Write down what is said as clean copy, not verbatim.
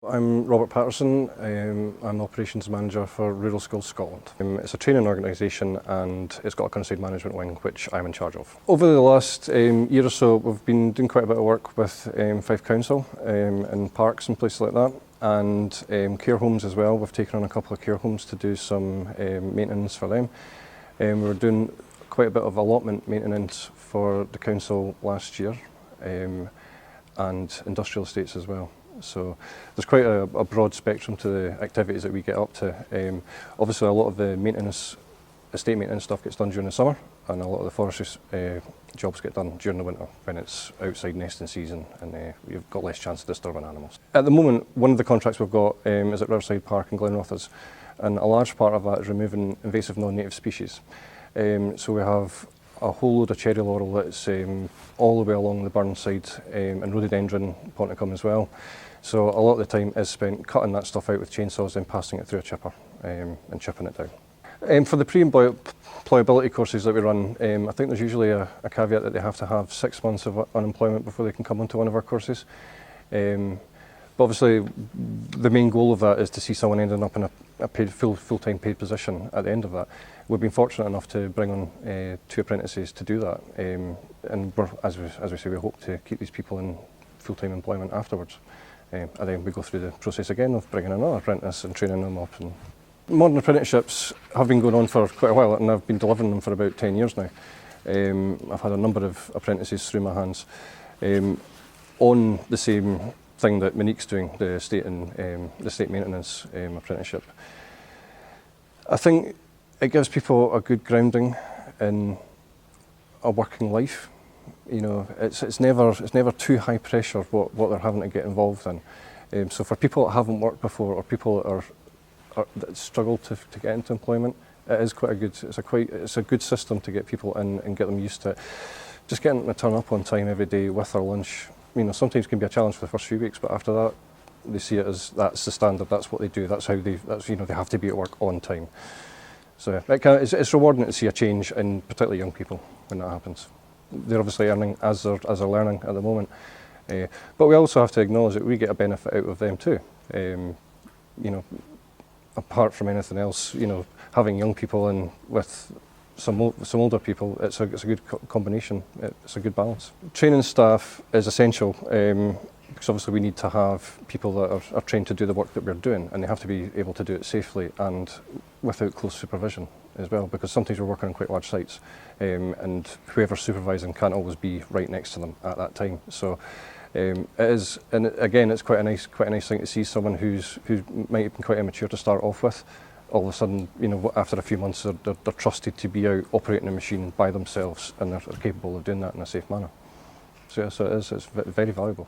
I'm Robert Paterson. I'm Operations Manager for Rural Schools Scotland. It's a training organisation and it's got a countryside management wing which I'm in charge of. Over the last year or so we've been doing quite a bit of work with Fife Council in parks and places like that, and care homes as well. We've taken on a couple of care homes to do some maintenance for them. We were doing quite a bit of allotment maintenance for the council last year, and industrial estates as well. So there's quite a broad spectrum to the activities that we get up to. Obviously a lot of the estate maintenance stuff gets done during the summer, and a lot of the forestry jobs get done during the winter when it's outside nesting season and you've got less chance of disturbing animals. At the moment, one of the contracts we've got is at Riverside Park in Glenrothes, and a large part of that is removing invasive non-native species. So we have a whole load of cherry laurel that's all the way along the Burnside, and rhododendron ponticum as well. So a lot of the time is spent cutting that stuff out with chainsaws and passing it through a chipper and chipping it down. For the pre-employability courses that we run, I think there's usually a caveat that they have to have 6 months of unemployment before they can come onto one of our courses. But obviously the main goal of that is to see someone ending up in a full-time paid position at the end of that. We've been fortunate enough to bring on 2 apprentices to do that, and as we say, we hope to keep these people in full-time employment afterwards. And then we go through the process again of bringing another apprentice and training them up. And modern apprenticeships have been going on for quite a while, and I've been delivering them for about 10 years now. I've had a number of apprentices through my hands on the same thing that Monique's doing, the estate maintenance apprenticeship. I think it gives people a good grounding in a working life. You know, it's never too high pressure what they're having to get involved in. So for people that haven't worked before, or people that struggle to get into employment, it is quite a good. It's a good system to get people in and get them used to it. Just getting them to turn up on time every day with their lunch. You know, sometimes can be a challenge for the first few weeks, but after that, they see it as that's the standard. That's what they do. That's how they have to be at work on time. So it's rewarding to see a change in particularly young people when that happens. They're obviously earning as they're learning at the moment, but we also have to acknowledge that we get a benefit out of them too. You know, apart from anything else, you know, having young people and with some older people, it's a good combination. It's a good balance. Training staff is essential because obviously we need to have people that are trained to do the work that we're doing, and they have to be able to do it safely and without close supervision as well, because sometimes we're working on quite large sites, and whoever's supervising can't always be right next to them at that time. So it is, and again, it's quite a nice thing to see someone who might have been quite immature to start off with. All of a sudden, you know, after a few months, they're trusted to be out operating a machine by themselves, and they're capable of doing that in a safe manner. So it is, it's very valuable.